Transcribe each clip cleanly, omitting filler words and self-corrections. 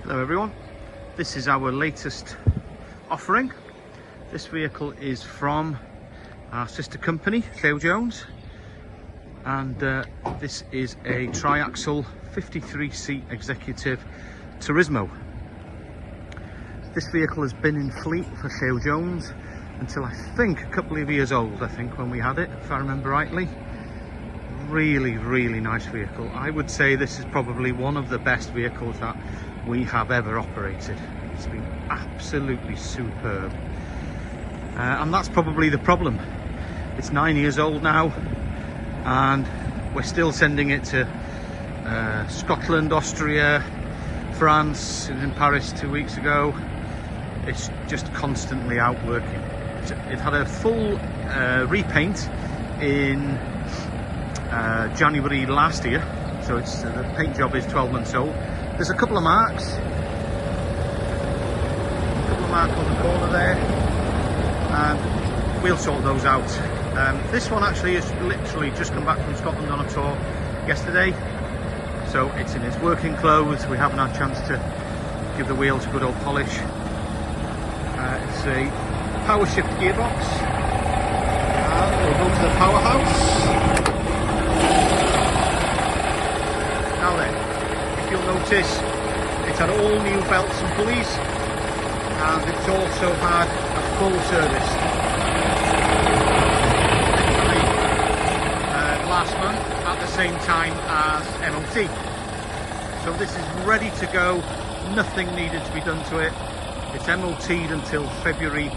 Hello everyone, this is our latest offering. This vehicle is from our sister company, Theo Jones, and this is a tri-axle 53-seat executive Tourismo. This vehicle has been in fleet for Theo Jones until I think a couple of years old, when we had it, if I remember rightly. Really nice vehicle. I would say this is probably one of the best vehicles that we have ever operated. It's been absolutely superb, and that's probably the problem. It's 9 years old now and we're still sending it to Scotland, Austria, France. It was in Paris 2 weeks ago. It's just constantly out working. It had a full repaint in January last year, so it's the paint job is 12 months old. There's a couple of marks on the corner there, and we'll sort those out. This one actually has literally just come back from Scotland on a tour yesterday, so it's in its working clothes. We haven't had a chance to give the wheels a good old polish. It's a Powershift gearbox, and we'll go to the powerhouse. Now then, if you'll notice, it's had all new belts and pulleys, and it's also had a full service. Last month at the same time as MOT. So this is ready to go, nothing needed to be done to it. It's MOT'd until February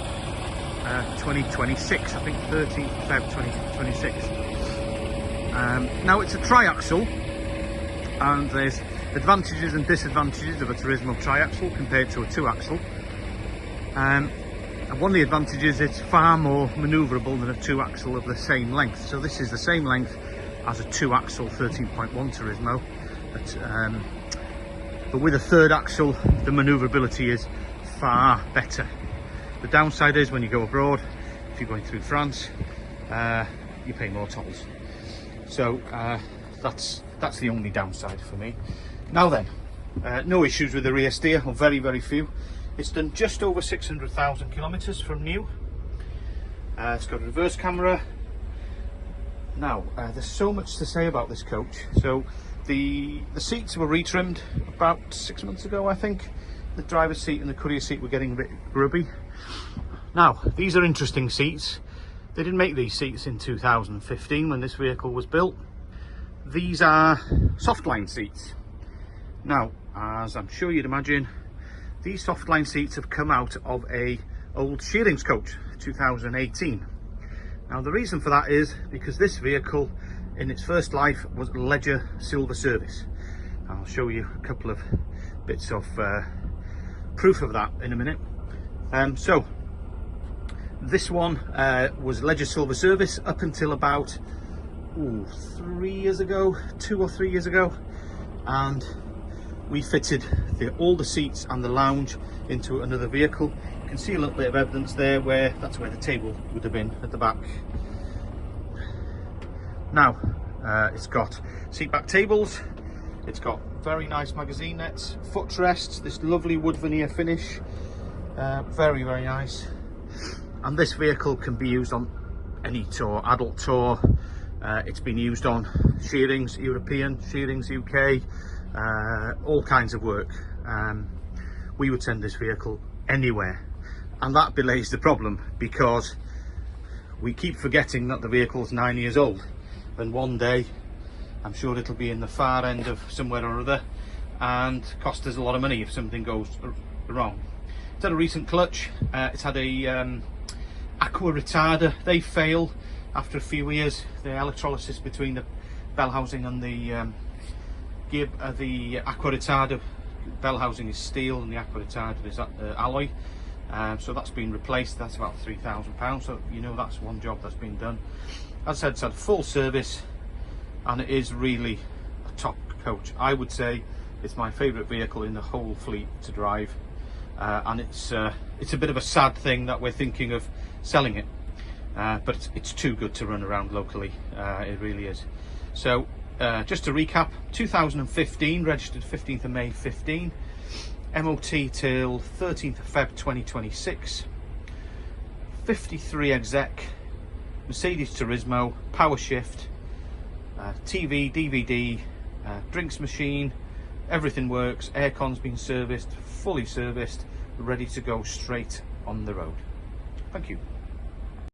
2026, I think 13th of Feb 2026. Now it's a tri-axle, and there's advantages and disadvantages of a Tourismo tri-axle compared to a two-axle. And one of the advantages, it's far more manoeuvrable than a two-axle of the same length. So this is the same length as a two-axle 13.1 Tourismo, but with a third axle the manoeuvrability is far better. The downside is when you go abroad, if you're going through France, you pay more tolls. So that's the only downside for me. Now then, no issues with the rear steer, or very few. It's done just over 600,000 kilometers from new. It's got a reverse camera. Now, there's so much to say about this coach. So the seats were retrimmed about 6 months ago, I think. The driver's seat and the courier seat were getting a bit grubby. Now, these are interesting seats. They didn't make these seats in 2015 when this vehicle was built. These are Softline seats. Now, as I'm sure you'd imagine, these Softline seats have come out of a old Shearings coach, 2018. Now the reason for that is because this vehicle in its first life was Leisure Silver Service. I'll show you a couple of bits of proof of that in a minute. So this one was Leisure Silver Service up until about 3 years ago, 2 or 3 years ago, and we fitted all the seats and the lounge into another vehicle. You can see a little bit of evidence there where that's where the table would have been at the back. Now it's got seat back tables, it's got very nice magazine nets, footrests, this lovely wood veneer finish, very nice. And this vehicle can be used on any tour, adult tour. It's been used on Shearings European, Shearings UK, all kinds of work. We would send this vehicle anywhere, and that belays the problem because we keep forgetting that the vehicle's 9 years old, and one day I'm sure it'll be in the far end of somewhere or other and cost us a lot of money if something goes wrong. It's had a recent clutch, it's had a aqua retarder. They fail after a few years. The electrolysis between the bell housing and the aqua retarder, bell housing is steel and the aqua retarder is alloy, so that's been replaced. That's about £3,000, so you know that's one job that's been done. As I said, it's had full service, and it is really a top coach. I would say it's my favourite vehicle in the whole fleet to drive, and it's a bit of a sad thing that we're thinking of selling it, but it's too good to run around locally. It really is. So just to recap, 2015, registered 15th of May 15, MOT till 13th of Feb 2026. 53 exec, Mercedes Tourismo, Powershift, TV, DVD, drinks machine, everything works, aircon's been serviced, fully serviced, ready to go straight on the road. Thank you.